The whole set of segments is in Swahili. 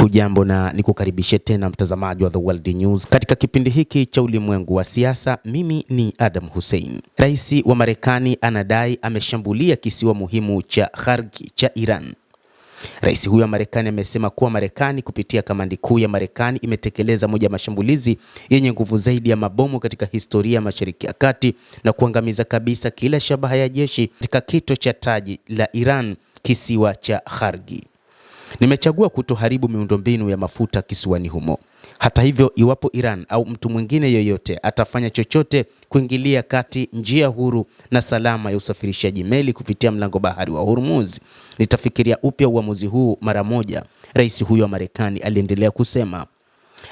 Hujambo na nikukaribishe tena mtazamaji wa The World News katika kipindi hiki cha ulimwengu wa siasa. Mimi ni Adam Hussein. Rais wa Marekani anadai ameshambulia kisiwa muhimu cha Khargi cha Iran. Rais huyo wa Marekani amesema kuwa Marekani kupitia kamandi kuu ya Marekani imetekeleza moja mashambulizi yenye nguvu zaidi ya mabomu katika historia ya Mashariki ya Kati na kuangamiza kabisa kila shabaha ya jeshi katika kito cha taji la Iran, kisiwa cha Khargi. Nimechagua kutoharibu miundombinu ya mafuta kisiwani humo. Hata hivyo, iwapo Iran au mtu mwingine yoyote atafanya chochote kuingilia kati njia huru na salama ya usafirishaji meli kupitia mlango bahari wa Hormuz, nitafikiria upya uamuzi huu mara moja, rais huyo wa Marekani aliendelea kusema.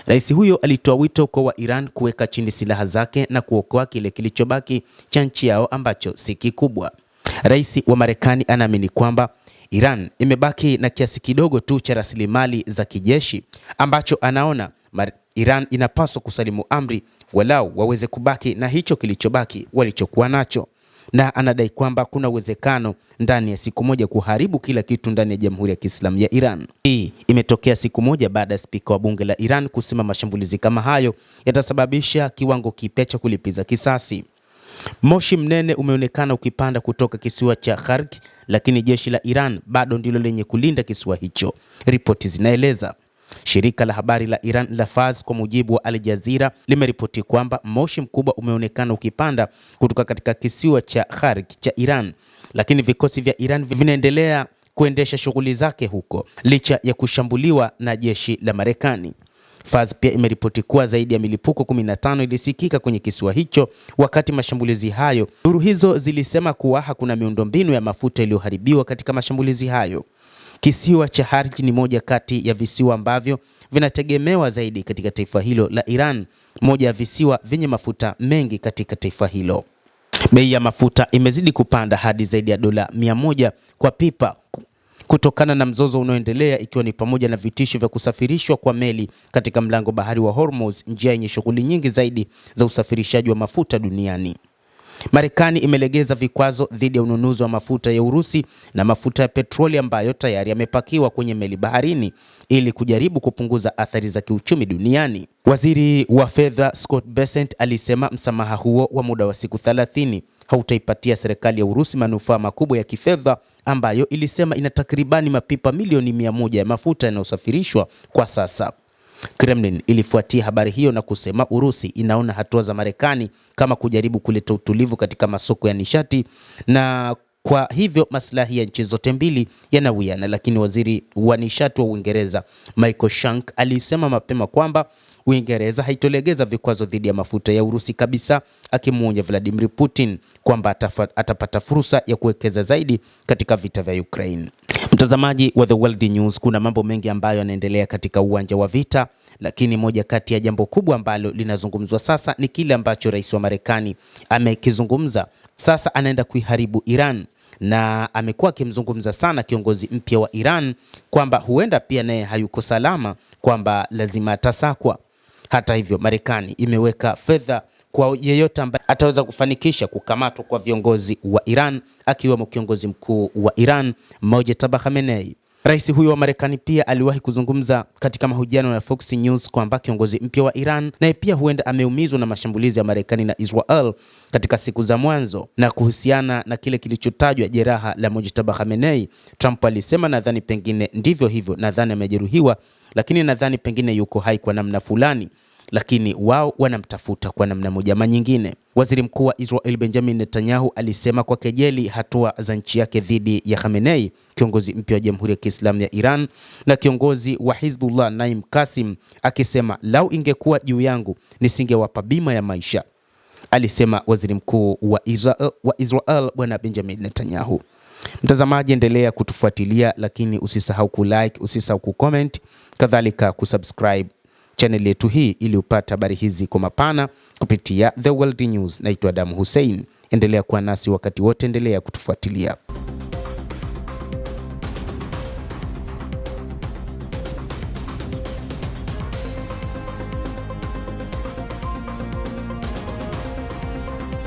Rais huyo alitoa wito kwa wa Iran kuweka chini silaha zake na kuokoa kile kilichobaki cha nchi yao ambacho si kikubwa. Rais wa Marekani anaamini kwamba Iran imebaki na kiasi kidogo tu cha rasilimali za kijeshi ambacho anaona Iran inapaswa kusalimu amri walau waweze kubaki na hicho kilichobaki walichokuwa nacho, na anadai kwamba kuna uwezekano ndani ya siku moja kuharibu kila kitu ndani ya Jamhuri ya Kiislamu ya Iran. Hii imetokea siku moja baada ya spika wa bunge la Iran kusema mashambulizi kama hayo yatasababisha kiwango kipya cha kulipiza kisasi. Moshi mnene umeonekana ukipanda kutoka kisiwa cha Khargi, lakini jeshi la Iran bado ndilo lenye kulinda kisiwa hicho, ripoti zinaeleza. Shirika la habari la Iran la Fars kwa mujibu wa Al Jazeera limeripoti kwamba moshi mkubwa umeonekana ukipanda kutoka katika kisiwa cha Khargi cha Iran, lakini vikosi vya Iran vinaendelea kuendesha shughuli zake huko licha ya kushambuliwa na jeshi la Marekani. Fars pia imeripoti kuwa zaidi ya milipuko 15 ilisikika kwenye kisiwa hicho wakati mashambulizi hayo. Duru hizo zilisema kuwa hakuna miundombinu ya mafuta iliyoharibiwa katika mashambulizi hayo. Kisiwa cha Khargi ni moja kati ya visiwa ambavyo vinategemewa zaidi katika taifa hilo la Iran, moja ya visiwa vyenye mafuta mengi katika taifa hilo. Bei ya mafuta imezidi kupanda hadi zaidi ya dola 100 kwa pipa kutokana na mzozo unaoendelea, ikiwa ni pamoja na vitisho vya kusafirishwa kwa meli katika mlango bahari wa Hormuz, njia yenye shughuli nyingi zaidi za usafirishaji wa mafuta duniani. Marekani imelegeza vikwazo dhidi ya ununuzi wa mafuta ya Urusi na mafuta ya petroli ambayo tayari yamepakiwa kwenye meli baharini ili kujaribu kupunguza athari za kiuchumi duniani. Waziri wa fedha Scott Bessent alisema msamaha huo wa muda wa siku 30 hautaipatia serikali ya Urusi manufaa makubwa ya kifedha ambayo ilisema ina takribani mapipa milioni 100 ya mafuta yanayosafirishwa kwa sasa. Kremlin ilifuatia habari hiyo na kusema Urusi inaona hatua za Marekani kama kujaribu kuleta utulivu katika masoko ya nishati na kwa hivyo maslahi ya nchi zote mbili yanawiana. Lakini waziri wa nishati wa Uingereza Michael Shank alisema mapema kwamba Uingereza haitolegeza vikwazo dhidi ya mafuta ya Urusi kabisa, akimuonya Vladimir Putin kwamba atapata fursa ya kuwekeza zaidi katika vita vya Ukraine. Mtazamaji wa The World News, kuna mambo mengi ambayo yanaendelea katika uwanja wa vita, lakini moja kati ya jambo kubwa ambalo linazungumzwa sasa ni kile ambacho rais wa Marekani amekizungumza. Sasa anaenda kuiharibu Iran na amekuwa akimzungumza sana kiongozi mpya wa Iran kwamba huenda pia naye hayuko salama, kwamba lazima atasakwa. Hata hivyo, Marekani imeweka fedha kwa yeyote ambaye ataweza kufanikisha kukamatwa kwa viongozi wa Iran, akiwemo kiongozi mkuu wa Iran Mojtaba Khamenei. Rais huyo wa Marekani pia aliwahi kuzungumza katika mahojiano na Fox News kwamba kiongozi mpya wa Iran naye pia huenda ameumizwa na mashambulizi ya Marekani na Israel katika siku za mwanzo. Na kuhusiana na kile kilichotajwa jeraha la Mojtaba Khamenei, Trump alisema, nadhani pengine ndivyo hivyo, nadhani amejeruhiwa, lakini nadhani pengine yuko hai kwa namna fulani, lakini wao wanamtafuta kwa namna moja ama nyingine. Waziri mkuu wa Israel Benjamin Netanyahu alisema kwa kejeli hatua za nchi yake dhidi ya Khamenei, kiongozi mpya wa Jamhuri ya Kiislamu ya Iran na kiongozi wa Hizbullah Naim Qasim, akisema lau ingekuwa juu yangu nisingewapa bima ya maisha, alisema waziri mkuu wa Israel bwana Benjamin Netanyahu. Mtazamaji, endelea kutufuatilia, lakini usisahau kulike, usisahau kucomment, kadhalika kusubscribe channel yetu hii ili upate habari hizi kwa mapana kupitia The World News. Naitwa Adam Hussein. Endelea kuwa nasi wakati wote, endelea kutufuatilia.